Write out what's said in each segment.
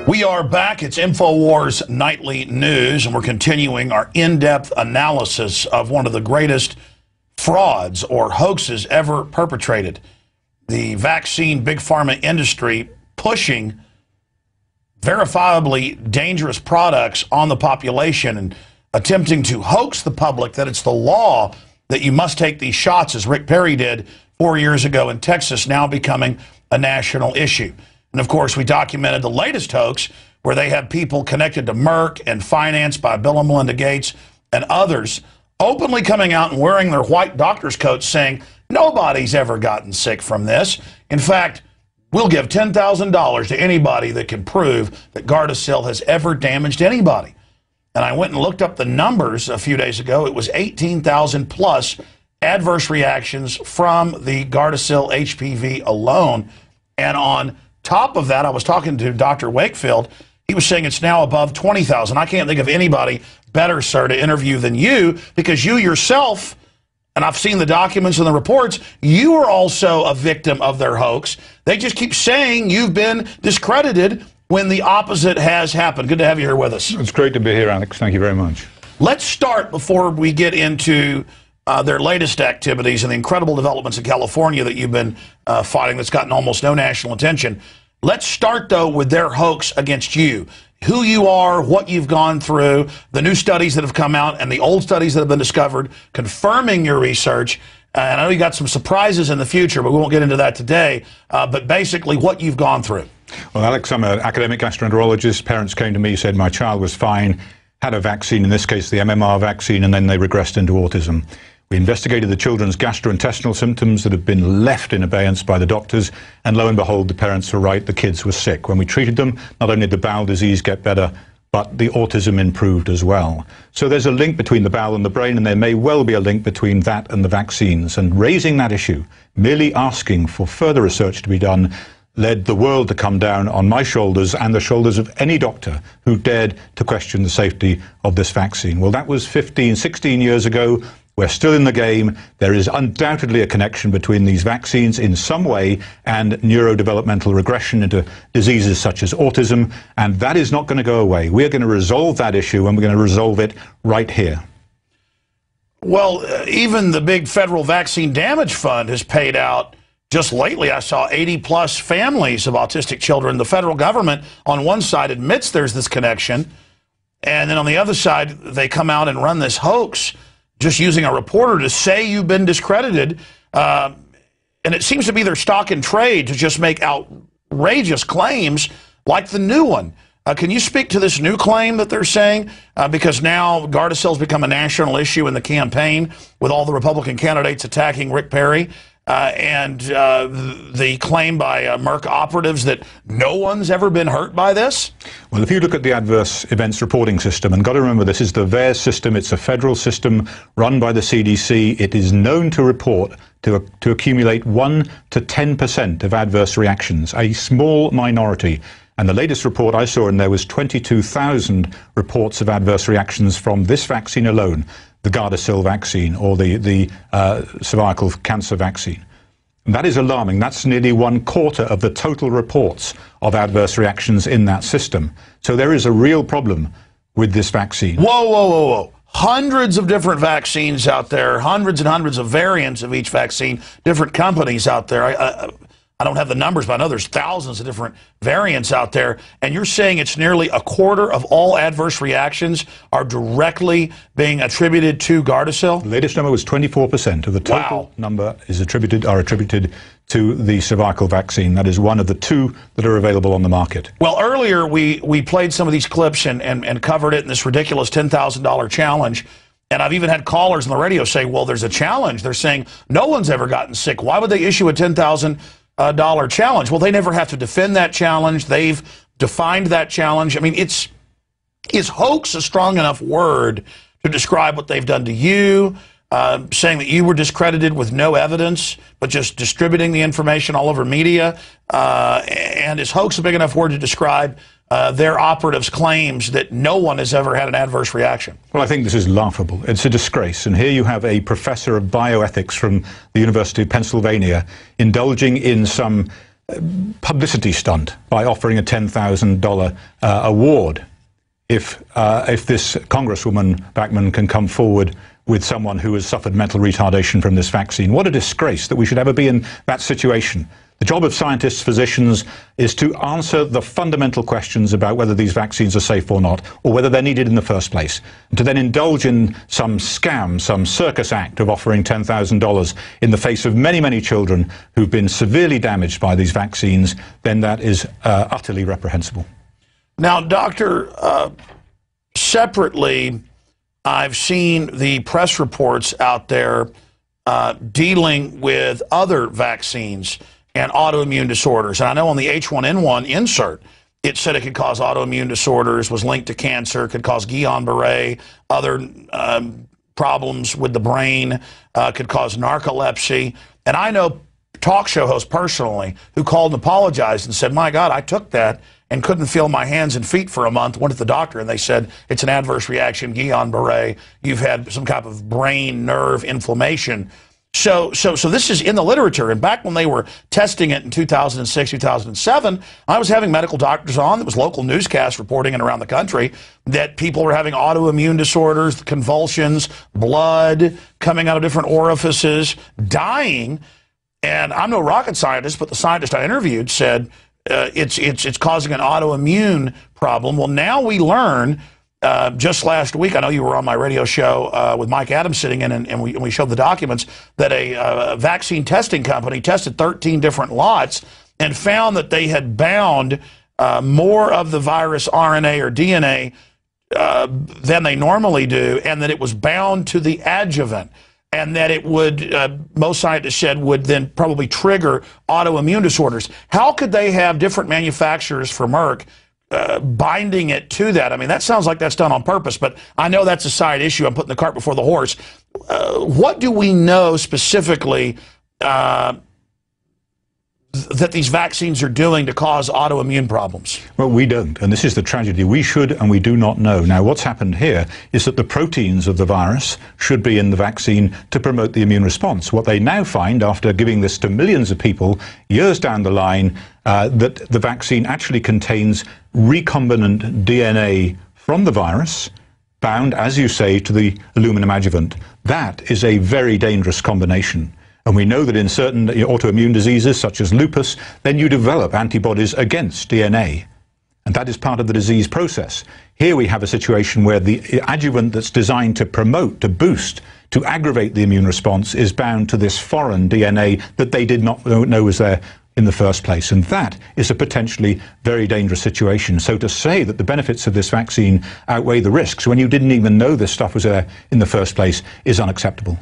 We are back. It's InfoWars Nightly News, and we're continuing our in-depth analysis of one of the greatest frauds or hoaxes ever perpetrated. The vaccine big pharma industry pushing verifiably dangerous products on the population and attempting to hoax the public that it's the law that you must take these shots, as Rick Perry did 4 years ago in Texas, now becoming a national issue. And of course, we documented the latest hoax where they have people connected to Merck and financed by Bill and Melinda Gates and others openly coming out and wearing their white doctor's coats saying nobody's ever gotten sick from this. In fact, we'll give $10,000 to anybody that can prove that Gardasil has ever damaged anybody. And I went and looked up the numbers a few days ago. It was 18,000 plus adverse reactions from the Gardasil HPV alone. And on top of that, I was talking to Dr. Wakefield. He was saying it's now above 20,000. I can't think of anybody better, sir, to interview than you, because you yourself, and I've seen the documents and the reports, you are also a victim of their hoax. They just keep saying you've been discredited when the opposite has happened. Good to have you here with us. It's great to be here, Alex. Thank you very much. Let's start before we get into their latest activities and the incredible developments in California that you've been fighting that's gotten almost no national attention. Let's start, though, with their hoax against you. Who you are, what you've gone through, the new studies that have come out, and the old studies that have been discovered, confirming your research. And I know you got some surprises in the future, but we won't get into that today. But basically, what you've gone through. Well, Alex, I'm an academic gastroenterologist. Parents came to me, said my child was fine, had a vaccine, in this case the MMR vaccine, and then they regressed into autism. We investigated the children's gastrointestinal symptoms that had been left in abeyance by the doctors, and lo and behold, the parents were right, the kids were sick. When we treated them, not only did the bowel disease get better, but the autism improved as well. So there's a link between the bowel and the brain, and there may well be a link between that and the vaccines. And raising that issue, merely asking for further research to be done, led the world to come down on my shoulders and the shoulders of any doctor who dared to question the safety of this vaccine. Well, that was 15, 16 years ago. We're still in the game. There is undoubtedly a connection between these vaccines in some way and neurodevelopmental regression into diseases such as autism, and that is not going to go away. We're going to resolve that issue, and we're going to resolve it right here. Well, even the big federal vaccine damage fund has paid out. Just lately, I saw 80-plus families of autistic children. The federal government, on one side, admits there's this connection, and then on the other side, they come out and run this hoax, just using a reporter to say you've been discredited. And it seems to be their stock in trade to just make outrageous claims like the new one. Can you speak to this new claim that they're saying? Because now Gardasil's become a national issue in the campaign with all the Republican candidates attacking Rick Perry. And the claim by Merck operatives that no one's ever been hurt by this? Well, if you look at the adverse events reporting system, and got to remember this is the VAERS system, it's a federal system run by the CDC. It is known to report to accumulate 1 to 10% of adverse reactions, a small minority. And the latest report I saw in there was 22,000 reports of adverse reactions from this vaccine alone, the Gardasil vaccine, or the cervical cancer vaccine. And that is alarming. That's nearly 1/4 of the total reports of adverse reactions in that system. So there is a real problem with this vaccine. Whoa, whoa, whoa, whoa. Hundreds of different vaccines out there, hundreds and hundreds of variants of each vaccine, different companies out there. I don't have the numbers, but I know there's thousands of different variants out there. And you're saying it's nearly 1/4 of all adverse reactions are directly being attributed to Gardasil? The latest number was 24% of the total number are attributed to the cervical vaccine. That is one of the two that are available on the market. Well, earlier we played some of these clips and covered it in this ridiculous $10,000 challenge. And I've even had callers on the radio say, well, there's a challenge. They're saying no one's ever gotten sick. Why would they issue a $10,000 challenge? Well, they never have to defend that challenge. They've defined that challenge. I mean, is hoax a strong enough word to describe what they've done to you, saying that you were discredited with no evidence, but just distributing the information all over media? And is hoax a big enough word to describe their operatives' claims that no one has ever had an adverse reaction? Well, I think this is laughable. It's a disgrace. And here you have a professor of bioethics from the University of Pennsylvania indulging in some publicity stunt by offering a $10,000 award if this Congresswoman Backman can come forward with someone who has suffered mental retardation from this vaccine. What a disgrace that we should ever be in that situation. The job of scientists, physicians, is to answer the fundamental questions about whether these vaccines are safe or not, or whether they're needed in the first place. And to then indulge in some scam, some circus act of offering $10,000 in the face of many, many children who've been severely damaged by these vaccines, then that is utterly reprehensible. Now, Doctor, separately, I've seen the press reports out there dealing with other vaccines and autoimmune disorders. And I know on the H1N1 insert, it said it could cause autoimmune disorders, was linked to cancer, could cause Guillain-Barré, other problems with the brain, could cause narcolepsy. And I know talk show hosts personally who called and apologized and said, my God, I took that and couldn't feel my hands and feet for a month, went to the doctor, and they said, it's an adverse reaction, Guillain-Barré, you've had some type of brain nerve inflammation. So this is in the literature, and back when they were testing it in 2006, 2007, I was having medical doctors on. There was local newscasts reporting it around the country that people were having autoimmune disorders, convulsions, blood coming out of different orifices, dying. And I'm no rocket scientist, but the scientist I interviewed said it's causing an autoimmune problem. Well, now we learn. Just last week, I know you were on my radio show with Mike Adams sitting in, and we showed the documents that a vaccine testing company tested 13 different lots and found that they had bound more of the virus RNA or DNA than they normally do, and that it was bound to the adjuvant, and that it would, most scientists said, would then probably trigger autoimmune disorders. How could they have different manufacturers for Merck binding it to that? I mean, that sounds like that's done on purpose, but I know that's a side issue. I'm putting the cart before the horse. What do we know specifically that these vaccines are doing to cause autoimmune problems? Well, we don't, and this is the tragedy. We should, and we do not know. Now, what's happened here is that the proteins of the virus should be in the vaccine to promote the immune response. What they now find, after giving this to millions of people years down the line, that the vaccine actually contains recombinant DNA from the virus, bound, as you say, to the aluminum adjuvant. That is a very dangerous combination. And we know that in certain autoimmune diseases, such as lupus, then you develop antibodies against DNA. And that is part of the disease process. Here we have a situation where the adjuvant that's designed to promote, to boost, to aggravate the immune response is bound to this foreign DNA that they did not know was there in the first place. And that is a potentially very dangerous situation. So to say that the benefits of this vaccine outweigh the risks when you didn't even know this stuff was there in the first place is unacceptable.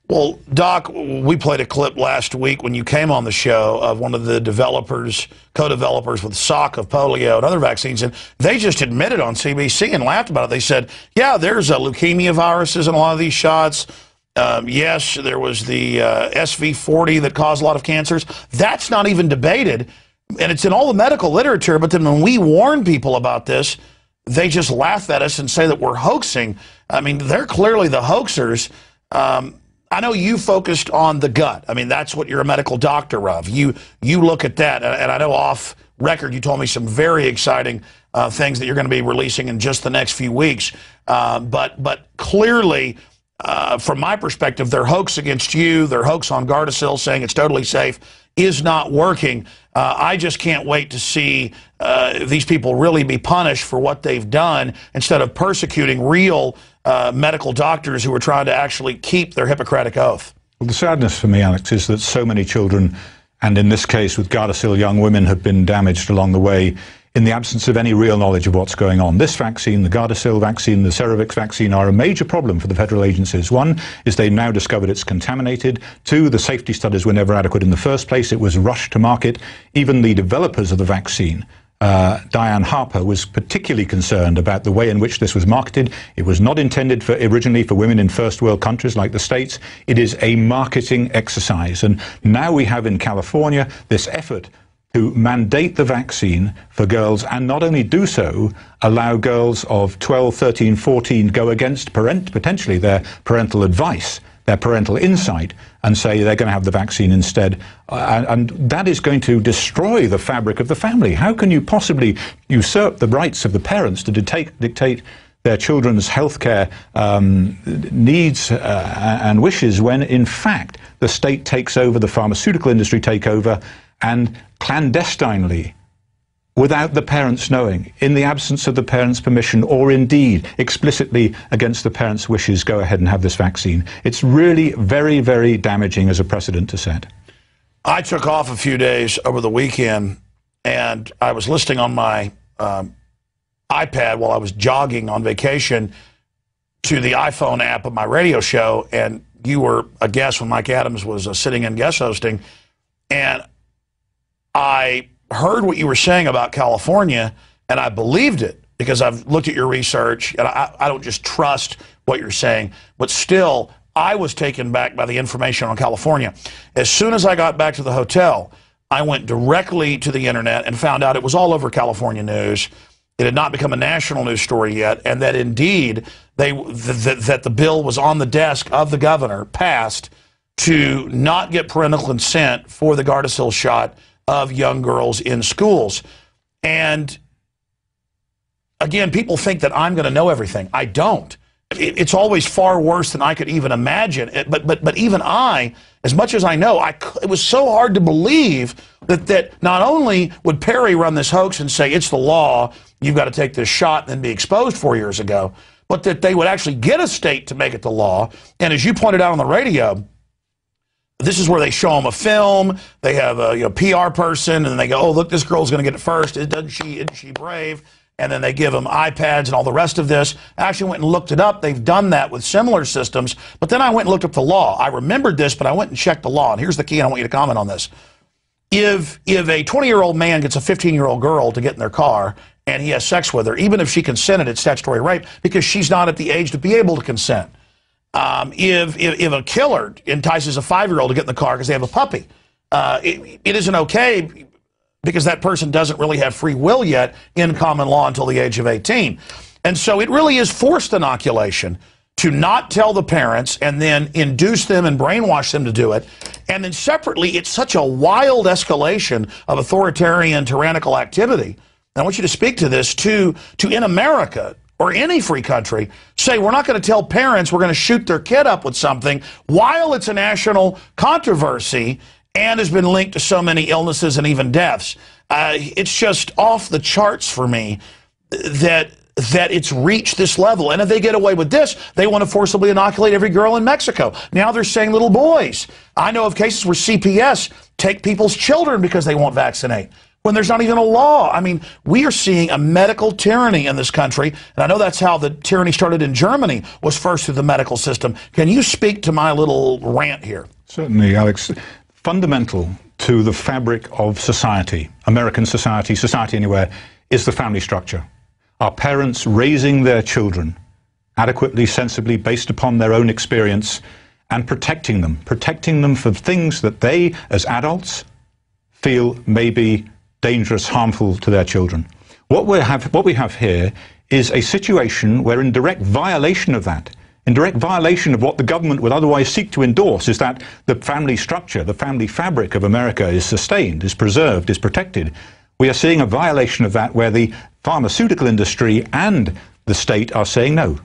Well, Doc, we played a clip last week when you came on the show of one of the developers, co-developers with Salk of polio and other vaccines, and they just admitted on CBC and laughed about it. They said, yeah, there's leukemia viruses in a lot of these shots. Yes, there was the SV40 that caused a lot of cancers. That's not even debated, and it's in all the medical literature, but then when we warn people about this, they just laugh at us and say that we're hoaxing. I mean, they're clearly the hoaxers. I know you focused on the gut. I mean, that's what you're a medical doctor of. You look at that, and I know off record you told me some very exciting things that you're going to be releasing in just the next few weeks. But clearly, from my perspective, their hoax against you, their hoax on Gardasil saying it's totally safe, is not working. I just can't wait to see these people really be punished for what they've done instead of persecuting real medical doctors who are trying to actually keep their Hippocratic oath. Well, the sadness for me, Alex, is that so many children, and in this case with Gardasil, young women, have been damaged along the way in the absence of any real knowledge of what's going on. This vaccine, the Gardasil vaccine, the Cerevix vaccine, are a major problem for the federal agencies. One is they've now discovered it's contaminated. Two, the safety studies were never adequate in the first place. It was rushed to market. Even the developers of the vaccine, Diane Harper, was particularly concerned about the way in which this was marketed. It was not intended originally for women in first world countries like the States. It is a marketing exercise. And now we have in California this effort to mandate the vaccine for girls, and not only do so, allow girls of 12, 13, 14 go against potentially their parental advice. their parental insight and say they're going to have the vaccine instead. And that is going to destroy the fabric of the family. How can you possibly usurp the rights of the parents to dictate their children's healthcare needs and wishes when, in fact, the state takes over, the pharmaceutical industry take over, and clandestinely, without the parents knowing, in the absence of the parents' permission, or indeed explicitly against the parents' wishes, go ahead and have this vaccine. It's really very, very damaging as a precedent to set. I took off a few days over the weekend, and I was listening on my iPad while I was jogging on vacation to the iPhone app of my radio show, and you were a guest when Mike Adams was sitting in guest hosting, and I heard what you were saying about California, and I believed it because I've looked at your research, and I don't just trust what you're saying, but still, I was taken back by the information on California. As soon as I got back to the hotel, I went directly to the internet and found out it was all over California news. It had not become a national news story yet, and that indeed that the bill was on the desk of the governor, passed, to not get parental consent for the Gardasil shot of young girls in schools. And again, people think that I'm going to know everything. I don't. It's always far worse than I could even imagine. But even I, as much as I know, it was so hard to believe that not only would Perry run this hoax and say, it's the law, you've got to take this shot and then be exposed 4 years ago, but that they would actually get a state to make it the law. And as you pointed out on the radio, this is where they show them a film, they have a PR person, and they go, oh, look, this girl's going to get it first. Isn't she brave? And then they give them iPads and all the rest of this. I actually went and looked it up. They've done that with similar systems. But then I went and looked up the law. I remembered this, but I went and checked the law. And here's the key, and I want you to comment on this. If a 20-year-old man gets a 15-year-old girl to get in their car and he has sex with her, even if she consented, it's statutory rape because she's not at the age to be able to consent. If a killer entices a 5-year-old to get in the car because they have a puppy, it isn't okay because that person doesn't really have free will yet in common law until the age of 18. And so it really is forced inoculation to not tell the parents and then induce them and brainwash them to do it. And then separately, it's such a wild escalation of authoritarian, tyrannical activity. And I want you to speak to this, to in America, or any free country, say we're not going to tell parents we're going to shoot their kid up with something while it's a national controversy and has been linked to so many illnesses and even deaths. It's just off the charts for me that it's reached this level. And if they get away with this, they want to forcibly inoculate every girl in Mexico. Now they're saying little boys. I know of cases where CPS take people's children because they won't vaccinate, when there's not even a law. I mean, we are seeing a medical tyranny in this country, and I know that's how the tyranny started in Germany, was first through the medical system. Can you speak to my little rant here? Certainly, Alex. Fundamental to the fabric of society, American society, society anywhere, is the family structure. Our parents raising their children adequately, sensibly, based upon their own experience, and protecting them for things that they, as adults, feel may be dangerous, harmful to their children. What we have here is a situation where, in direct violation of that, in direct violation of what the government would otherwise seek to endorse, is that the family structure, the family fabric of America is sustained, is preserved, is protected. We are seeing a violation of that where the pharmaceutical industry and the state are saying, no,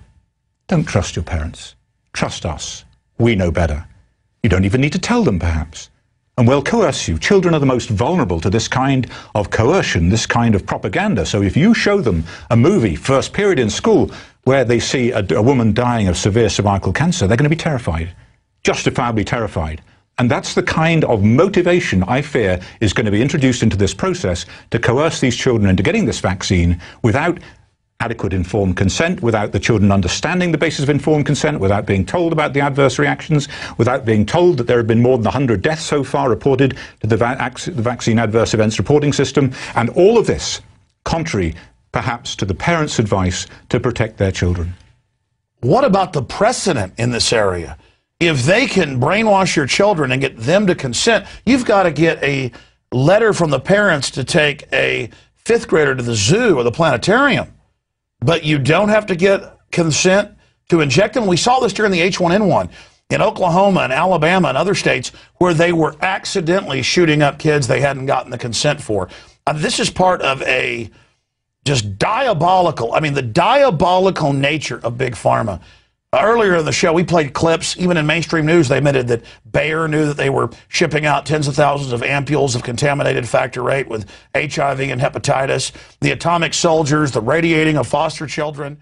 don't trust your parents. Trust us. We know better. You don't even need to tell them, perhaps. And we'll coerce you. Children are the most vulnerable to this kind of coercion, this kind of propaganda. So if you show them a movie, first period in school, where they see a woman dying of severe cervical cancer, they're going to be terrified, justifiably terrified. And that's the kind of motivation, I fear, is going to be introduced into this process to coerce these children into getting this vaccine without adequate informed consent, without the children understanding the basis of informed consent, without being told about the adverse reactions, without being told that there have been more than 100 deaths so far reported to the vaccine adverse events reporting system, and all of this contrary, perhaps, to the parents' advice to protect their children. What about the precedent in this area? If they can brainwash your children and get them to consent, you've got to get a letter from the parents to take a 5th grader to the zoo or the planetarium. But you don't have to get consent to inject them. We saw this during the H1N1. in Oklahoma and Alabama and other states where they were accidentally shooting up kids they hadn't gotten the consent for. This is part of a just diabolical, I mean, the diabolical nature of Big Pharma. Earlier in the show, we played clips. Even in mainstream news, they admitted that Bayer knew that they were shipping out tens of thousands of ampules of contaminated factor VIII with HIV and hepatitis, the atomic soldiers, the radiating of foster children.